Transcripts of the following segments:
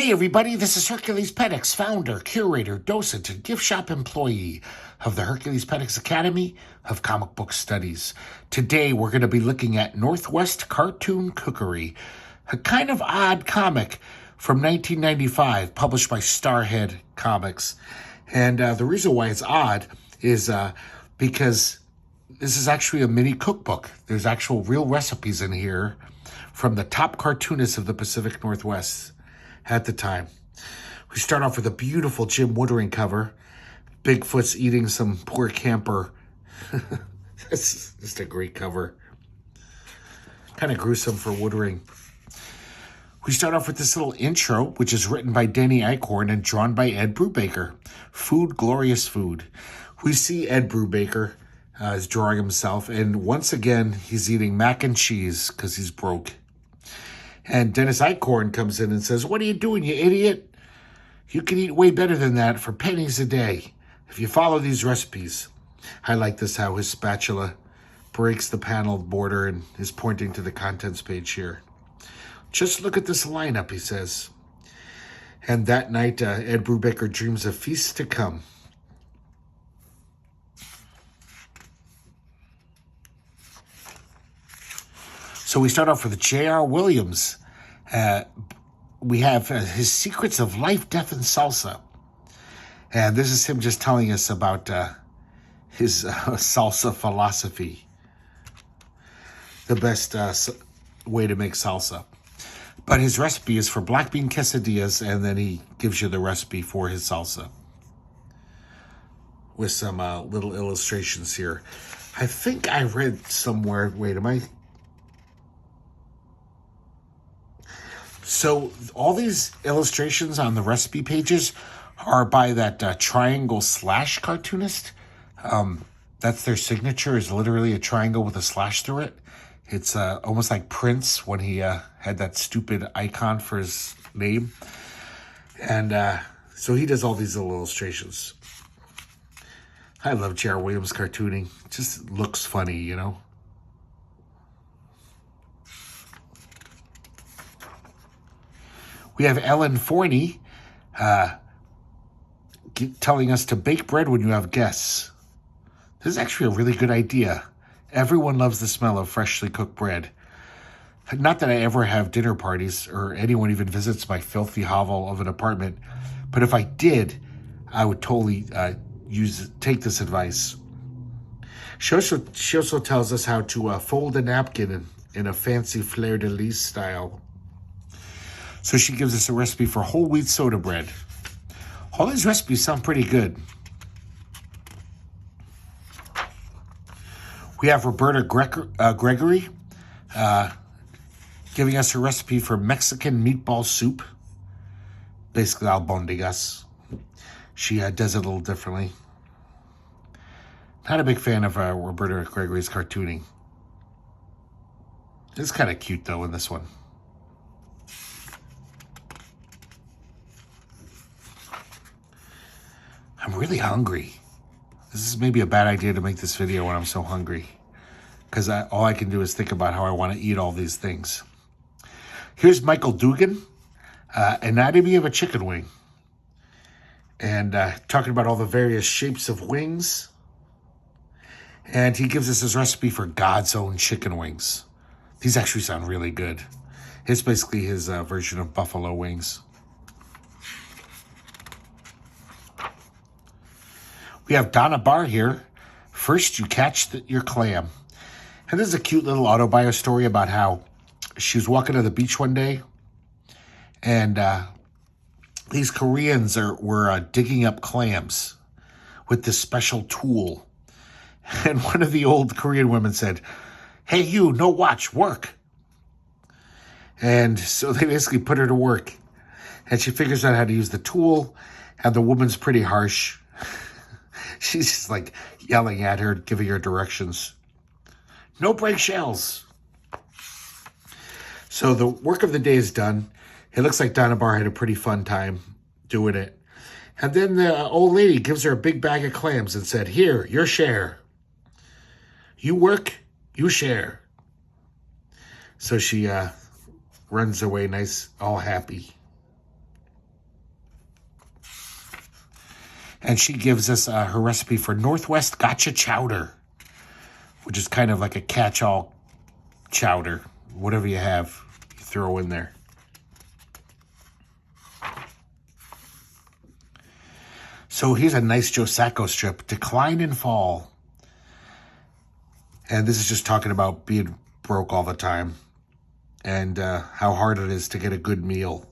Hey everybody, this is herculespetix, founder, curator, docent, and gift shop employee of the herculespetix Academy of Comic Book Studies. Today we're going to be looking at Northwest Cartoon Cookery, a kind of odd comic from 1995 published by Starhead Comics. And the reason why it's odd is because this is actually a mini cookbook. There's actual real recipes in here from the top cartoonists of the Pacific Northwest at the time. We start off with a beautiful Jim Woodring cover. Bigfoot's eating some poor camper. It's just a great cover. Kind of gruesome for Woodring. We start off with this little intro, which is written by Denny Eichhorn and drawn by Ed Brubaker. Food, Glorious Food. We see Ed Brubaker is drawing himself, and once again, he's eating mac and cheese because he's broke. And Dennis Eichhorn comes in and says, "What are you doing, you idiot? You can eat way better than that for pennies a day if you follow these recipes." I like this, how his spatula breaks the paneled border and is pointing to the contents page here. "Just look at this lineup," he says. And that night, Ed Brubaker dreams of feasts to come. So we start off with J.R. Williams. We have his Secrets of Life, Death, and Salsa. And this is him just telling us about his salsa philosophy. The best way to make salsa. But his recipe is for black bean quesadillas, and then he gives you the recipe for his salsa. With some little illustrations here. I think I read somewhere, wait, am I... So all these illustrations on the recipe pages are by that triangle slash cartoonist. That's their signature, is literally a triangle with a slash through it. It's almost like Prince when he had that stupid icon for his name. And so he does all these little illustrations. I love J.R. Williams cartooning. It just looks funny, you know. We have Ellen Forney telling us to bake bread when you have guests. This is actually a really good idea. Everyone loves the smell of freshly cooked bread. Not that I ever have dinner parties or anyone even visits my filthy hovel of an apartment, but if I did, I would totally take this advice. She also tells us how to fold a napkin in a fancy fleur-de-lis style. So she gives us a recipe for whole wheat soda bread. All these recipes sound pretty good. We have Roberta Gregory giving us a recipe for Mexican meatball soup. Basically albondigas. She does it a little differently. Not a big fan of Roberta Gregory's cartooning. It's kind of cute though in this one. I'm really hungry. This is maybe a bad idea to make this video when I'm so hungry. Because all I can do is think about how I want to eat all these things. Here's Michael Dugan, Anatomy of a Chicken Wing. And talking about all the various shapes of wings. And he gives us his recipe for God's own chicken wings. These actually sound really good. It's basically his version of buffalo wings. We have Donna Barr here. First, you catch your clam. And this is a cute little autobio story about how she was walking to the beach one day. And these Koreans were digging up clams with this special tool. And one of the old Korean women said, "Hey, you, no watch, work." And so they basically put her to work. And she figures out how to use the tool. And the woman's pretty harsh. She's just like yelling at her, giving her directions. No break shells. So the work of the day is done. It looks like Donna Barr had a pretty fun time doing it. And then the old lady gives her a big bag of clams and said, "Here, your share. You work, you share." So she runs away nice, all happy. And she gives us her recipe for Northwest Gotcha Chowder, which is kind of like a catch-all chowder. Whatever you have, you throw in there. So here's a nice Joe Sacco strip, Decline and Fall. And this is just talking about being broke all the time and how hard it is to get a good meal.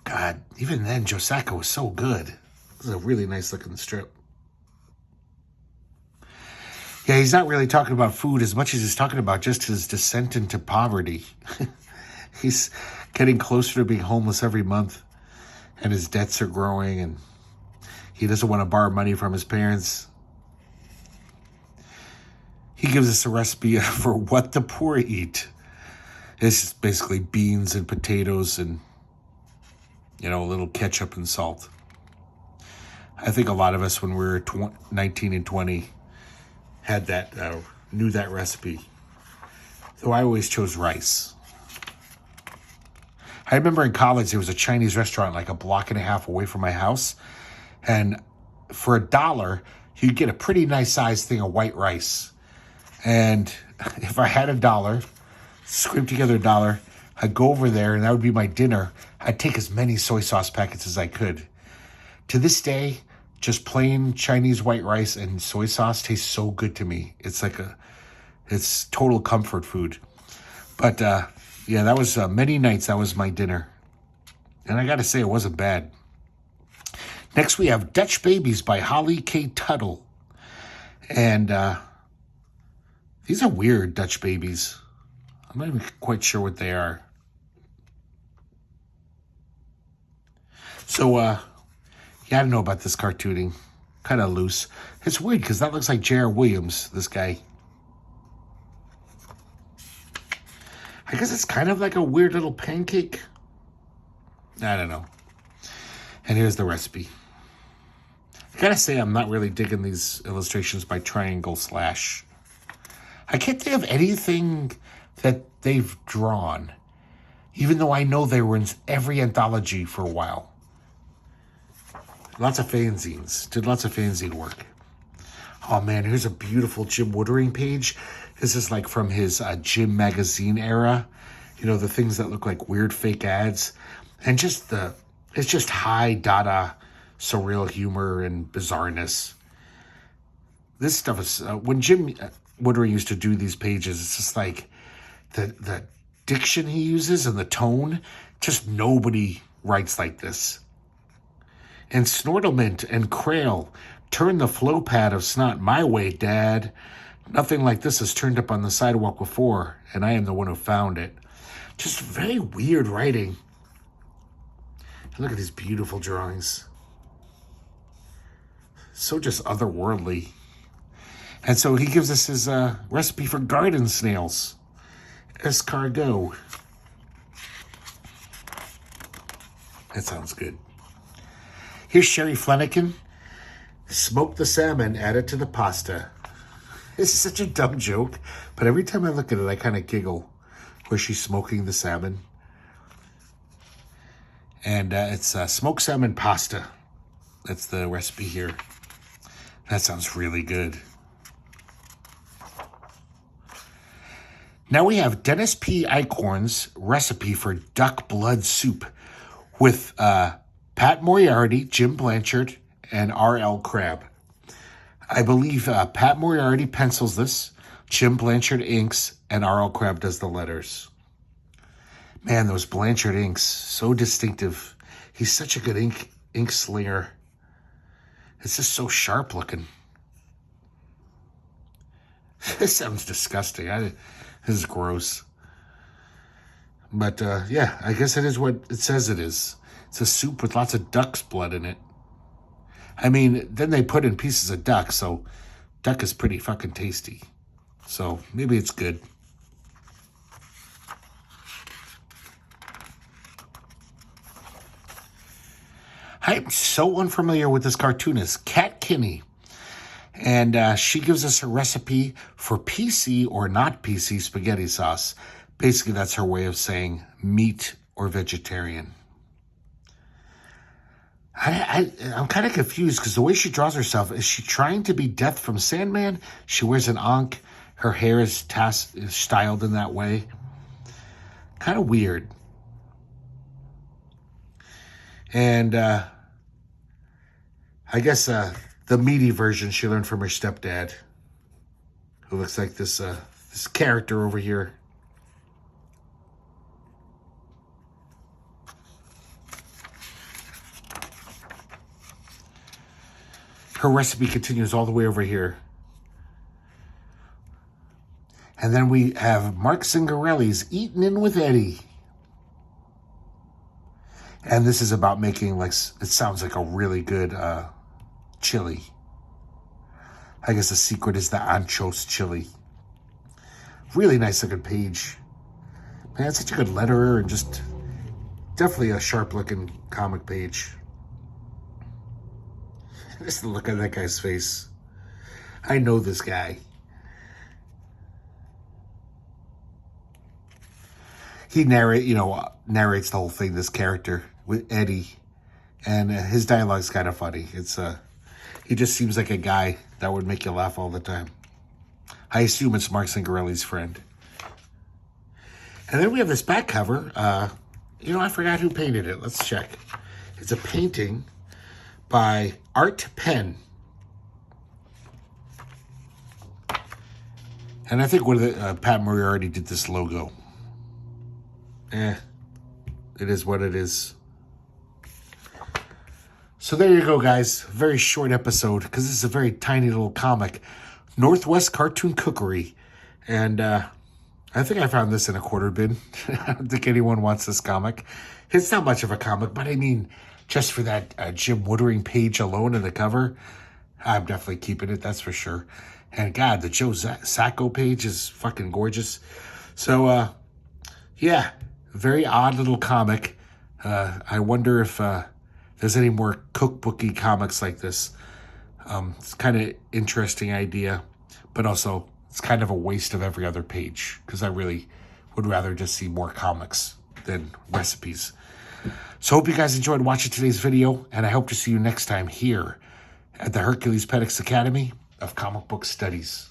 God, even then, Joe Sacco was so good. This is a really nice looking strip. Yeah, he's not really talking about food as much as he's talking about just his descent into poverty. He's getting closer to being homeless every month, and his debts are growing, and he doesn't want to borrow money from his parents. He gives us a recipe for what the poor eat. It's just basically beans and potatoes and, you know, a little ketchup and salt. I think a lot of us when we were 19 and 20 had that, knew that recipe. Though I always chose rice. I remember in college there was a Chinese restaurant like a block and a half away from my house. And for $1, you'd get a pretty nice sized thing of white rice. And if I had $1, scrape together $1, I'd go over there and that would be my dinner. I'd take as many soy sauce packets as I could. To this day, just plain Chinese white rice and soy sauce tastes so good to me. It's like it's total comfort food. But yeah, that was many nights, that was my dinner. And I got to say, it wasn't bad. Next, we have Dutch Babies by Holly K. Tuttle. And these are weird Dutch babies. I'm not even quite sure what they are. So, yeah, I don't know about this cartooning. Kind of loose. It's weird because that looks like J.R. Williams, this guy. I guess it's kind of like a weird little pancake. I don't know. And here's the recipe. I gotta say, I'm not really digging these illustrations by Triangle Slash. I can't think of anything that they've drawn, even though I know they were in every anthology for a while. Lots of fanzines. Did lots of fanzine work. Oh, man, here's a beautiful Jim Woodring page. This is like from his Jim magazine era. You know, the things that look like weird fake ads. And just it's just high Dada surreal humor and bizarreness. This stuff is, when Jim Woodring used to do these pages, it's just like the diction he uses and the tone, just nobody writes like this. And Snortlement and Crail, turn the flow pad of snot my way, Dad. Nothing like this has turned up on the sidewalk before, and I am the one who found it. Just very weird writing. And look at these beautiful drawings. So just otherworldly. And so he gives us his recipe for garden snails. Escargot. That sounds good. Here's Sherry Flanagan. Smoke the salmon, add it to the pasta. This is such a dumb joke, but every time I look at it, I kind of giggle. Where she's smoking the salmon. And it's smoked salmon pasta. That's the recipe here. That sounds really good. Now we have Dennis P. Eichhorn's recipe for duck blood soup with Pat Moriarty, Jim Blanchard, and R.L. Crabb. I believe Pat Moriarty pencils this, Jim Blanchard inks, and R.L. Crabb does the letters. Man, those Blanchard inks, so distinctive. He's such a good ink slinger. It's just so sharp looking. This sounds disgusting. This is gross. But yeah, I guess it is what it says it is. It's a soup with lots of duck's blood in it. I mean, then they put in pieces of duck, so duck is pretty fucking tasty. So maybe it's good. I'm so unfamiliar with this cartoonist, Kat Kinney. And she gives us a recipe for PC or not PC spaghetti sauce. Basically, that's her way of saying meat or vegetarian. I'm kind of confused because the way she draws herself, is she trying to be Death from Sandman? She wears an ankh. Her hair is styled in that way. Kind of weird. And I guess the meaty version she learned from her stepdad, who looks like this character over here. Her recipe continues all the way over here. And then we have Mark Zingarelli's Eatin' In With Eddie. And this is about making, like, it sounds like a really good chili. I guess the secret is the anchos chili. Really nice looking page. Man, such a good letterer and just definitely a sharp looking comic page. Just look at that guy's face. I know this guy. He narrates the whole thing, this character with Eddie, and his dialogue's kind of funny. He just seems like a guy that would make you laugh all the time. I assume it's Mark Zingarelli's friend. And then we have this back cover. I forgot who painted it. Let's check. It's a painting by Art Penn. And I think Pat Moriarty did this logo. It is what it is. So there you go, guys. Very short episode, because this is a very tiny little comic. Northwest Cartoon Cookery. And I think I found this in a quarter bin. I don't think anyone wants this comic. It's not much of a comic, but I mean, just for that Jim Woodring page alone in the cover, I'm definitely keeping it, that's for sure. And God, the Joe Sacco page is fucking gorgeous. So, yeah, very odd little comic. I wonder if there's any more cookbooky comics like this. It's kind of interesting idea, but also it's kind of a waste of every other page, because I really would rather just see more comics than recipes. So hope you guys enjoyed watching today's video, and I hope to see you next time here at the Herculespetix Academy of Comic Book Studies.